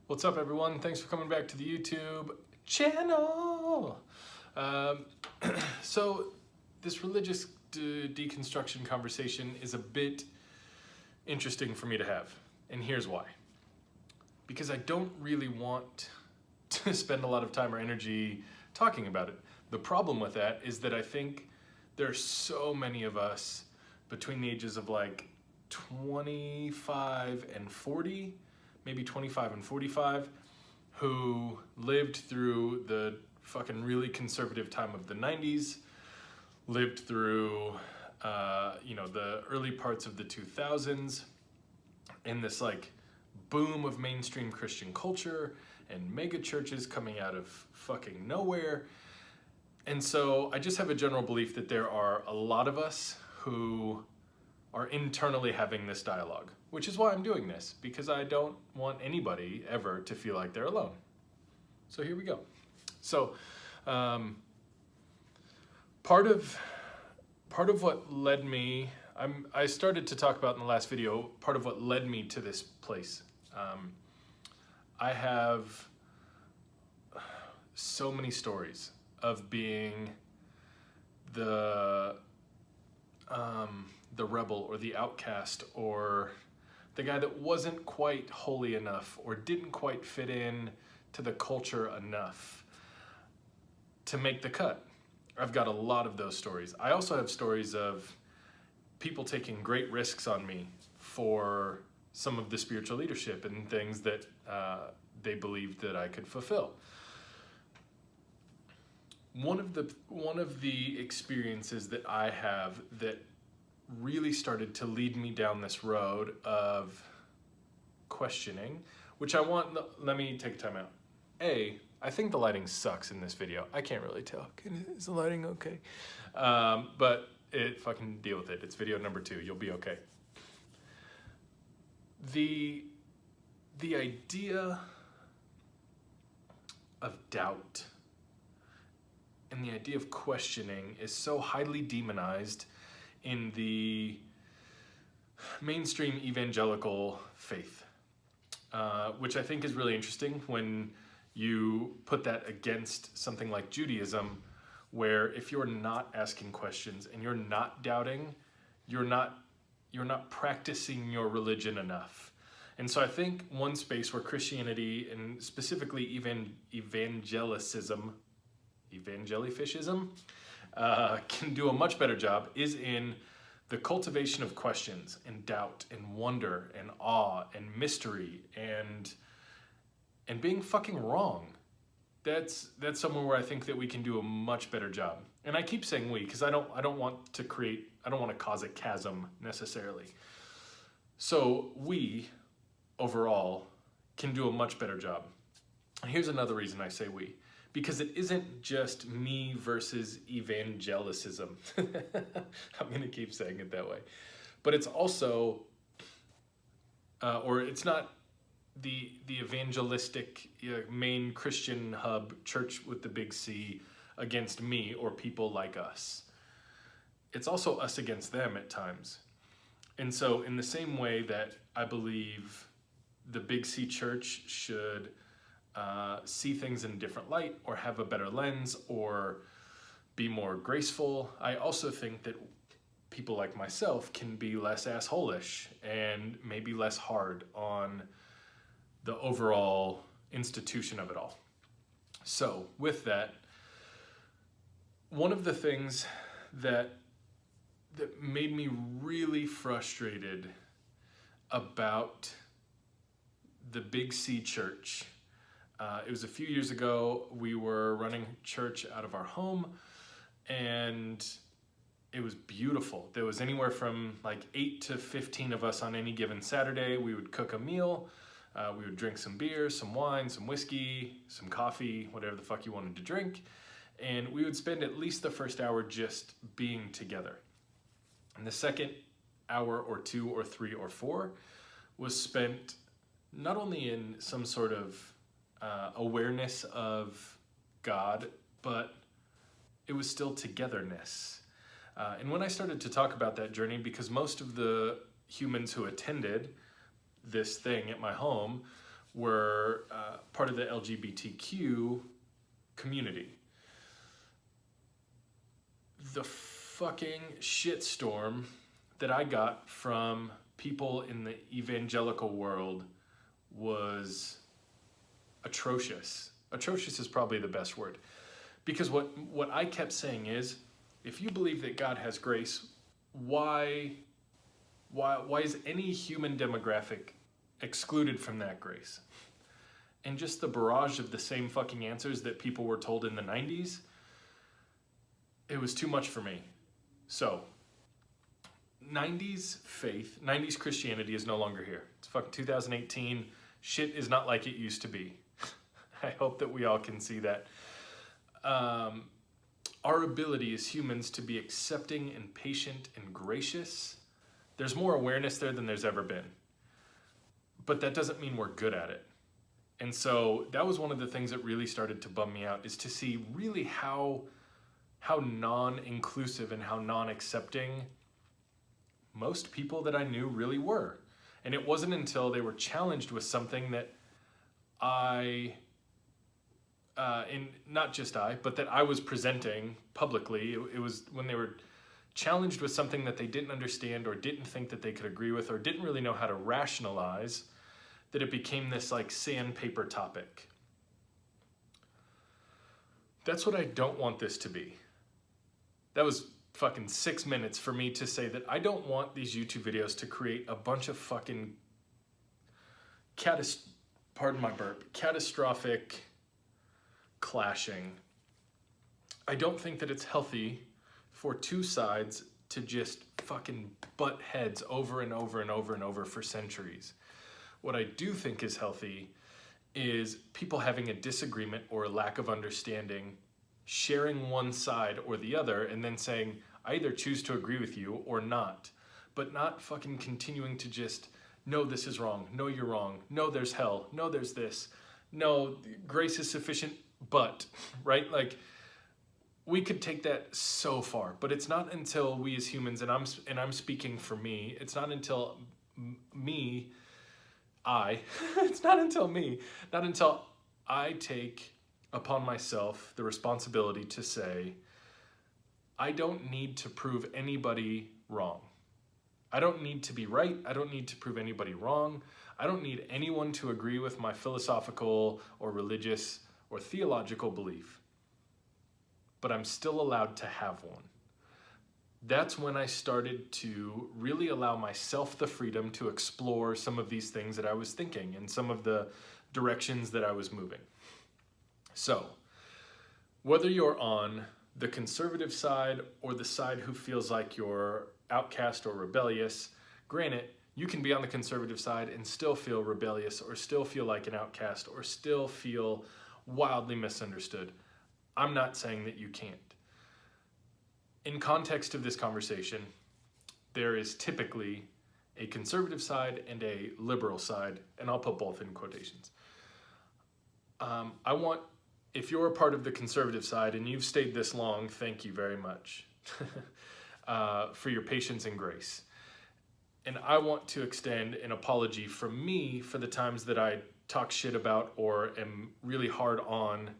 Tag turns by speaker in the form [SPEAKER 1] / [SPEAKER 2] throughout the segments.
[SPEAKER 1] What's up, everyone? Thanks for coming back to the YouTube channel. So this religious deconstruction conversation is a bit interesting for me to have, and here's why. Because I don't really want to spend a lot of time or energy talking about it. The problem with that is that I think there are so many of us between the ages of like 25 and 40, maybe 25 and 45, who lived through the fucking really conservative time of the 90s, lived through, the early parts of the 2000s, and this like boom of mainstream Christian culture and mega churches coming out of fucking nowhere. And so I just have a general belief that there are a lot of us who are internally having this dialogue, which is why I'm doing this, because I don't want anybody ever to feel like they're alone. So here we go. So part of what led me, I started to talk about in the last video, part of what led me to this place. I have so many stories of being the rebel or the outcast or the guy that wasn't quite holy enough or didn't quite fit in to the culture enough to make the cut. I've got a lot of those stories. I also have stories of people taking great risks on me for some of the spiritual leadership and things that they believed that I could fulfill. One of the experiences that I have that really started to lead me down this road of questioning, which let me take a time out. I think the lighting sucks in this video. I can't really tell. Is the lighting okay? But fucking deal with it. It's video number 2. You'll be okay. The idea of doubt and the idea of questioning is so highly demonized in the mainstream evangelical faith, which I think is really interesting when you put that against something like Judaism, where if you're not asking questions and you're not doubting, you're not practicing your religion enough. And so I think one space where Christianity and specifically evangelifism can do a much better job is in the cultivation of questions and doubt and wonder and awe and mystery and being fucking wrong. That's somewhere where I think that we can do a much better job. And I keep saying we because I don't want to cause a chasm necessarily. So we overall can do a much better job. And here's another reason I say we. Because it isn't just me versus evangelicism. I'm going to keep saying it that way. But it's also, or it's not the evangelistic main Christian hub, church with the big C, against me or people like us. It's also us against them at times. And so in the same way that I believe the big C church should see things in a different light or have a better lens or be more graceful, I also think that people like myself can be less asshole-ish and maybe less hard on the overall institution of it all. So with that, one of the things that made me really frustrated about the Big C church, it was a few years ago. We were running church out of our home and it was beautiful. There was anywhere from like 8 to 15 of us on any given Saturday. We would cook a meal. We would drink some beer, some wine, some whiskey, some coffee, whatever the fuck you wanted to drink. And we would spend at least the first hour just being together. And the second hour or 2 or 3 or 4 was spent not only in some sort of awareness of God, but it was still togetherness. And when I started to talk about that journey, because most of the humans who attended this thing at my home were part of the LGBTQ community. The fucking shitstorm that I got from people in the evangelical world was atrocious. Atrocious is probably the best word. Because what I kept saying is, if you believe that God has grace, why is any human demographic excluded from that grace? And just the barrage of the same fucking answers that people were told in the 90s, it was too much for me. So, 90s faith, 90s Christianity is no longer here. It's fucking 2018. Shit is not like it used to be. I hope that we all can see that. Our ability as humans to be accepting and patient and gracious, there's more awareness there than there's ever been. But that doesn't mean we're good at it. And so that was one of the things that really started to bum me out, is to see really how non-inclusive and how non-accepting most people that I knew really were. And it wasn't until they were challenged with something that and not just but that I was presenting publicly. It was when they were challenged with something that they didn't understand or didn't think that they could agree with or didn't really know how to rationalize, that it became this like sandpaper topic. That's what I don't want this to be. That was fucking 6 minutes for me to say that I don't want these YouTube videos to create a bunch of fucking catastrophic clashing. I don't think that it's healthy for two sides to just fucking butt heads over and over and over and over for centuries. What I do think is healthy is people having a disagreement or a lack of understanding, sharing one side or the other, and then saying, I either choose to agree with you or not, but not fucking continuing to just, no, this is wrong, no, you're wrong, no, there's hell, no, there's this, no, grace is sufficient, but, right? Like, we could take that so far, but it's not until we as humans, and I'm speaking for me, it's not until it's not until I take upon myself the responsibility to say, I don't need to prove anybody wrong. I don't need to be right. I don't need to prove anybody wrong. I don't need anyone to agree with my philosophical or religious or theological belief. But I'm still allowed to have one. That's when I started to really allow myself the freedom to explore some of these things that I was thinking and some of the directions that I was moving. So, whether you're on the conservative side or the side who feels like you're outcast or rebellious, granted, you can be on the conservative side and still feel rebellious or still feel like an outcast or still feel wildly misunderstood. I'm not saying that you can't. In context of this conversation, there is typically a conservative side and a liberal side, and I'll put both in quotations. If you're a part of the conservative side and you've stayed this long, thank you very much for your patience and grace. And I want to extend an apology from me for the times that I talk shit about or am really hard on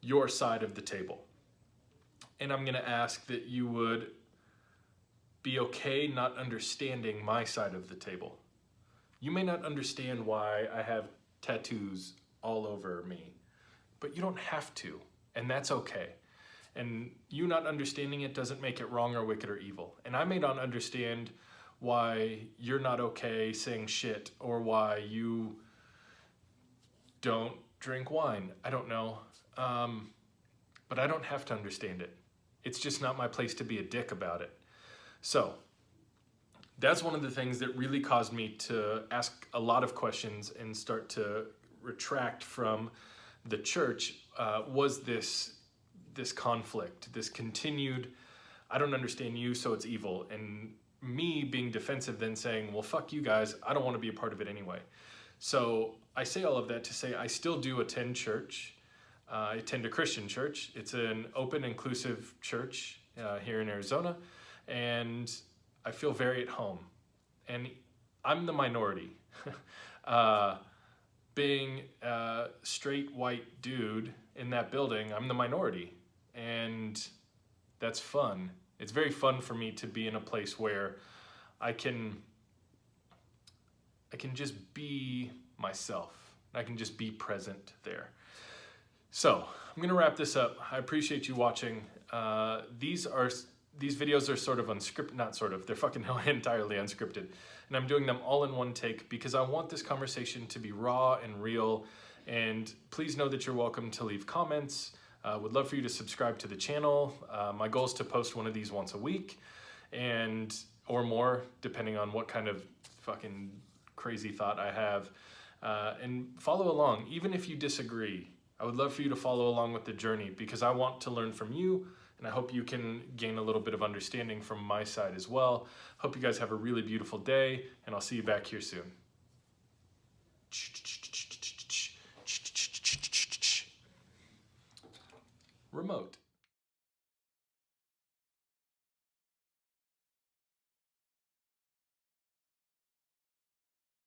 [SPEAKER 1] your side of the table. And I'm going to ask that you would be okay not understanding my side of the table. You may not understand why I have tattoos all over me, but you don't have to, and that's okay. And you not understanding it doesn't make it wrong or wicked or evil. And I may not understand why you're not okay saying shit or why you don't drink wine. I don't know. But I don't have to understand it. It's just not my place to be a dick about it. So that's one of the things that really caused me to ask a lot of questions and start to retract from the church, was this conflict, this continued, I don't understand you, so it's evil. And me being defensive then saying, well, fuck you guys, I don't want to be a part of it anyway. So I say all of that to say I still do attend church. I attend a Christian church. It's an open, inclusive church here in Arizona, and I feel very at home. And I'm the minority. being a straight white dude in that building, I'm the minority. And that's fun. It's very fun for me to be in a place where I can just be myself. I can just be present there. So I'm gonna wrap this up. I appreciate you watching. These videos are sort of unscripted, not sort of, they're fucking entirely unscripted. And I'm doing them all in one take because I want this conversation to be raw and real. And please know that you're welcome to leave comments. Would love for you to subscribe to the channel. My goal is to post one of these once a week or more, depending on what kind of fucking crazy thought I have. And follow along, even if you disagree. I would love for you to follow along with the journey because I want to learn from you, and I hope you can gain a little bit of understanding from my side as well. Hope you guys have a really beautiful day, and I'll see you back here soon. Remote.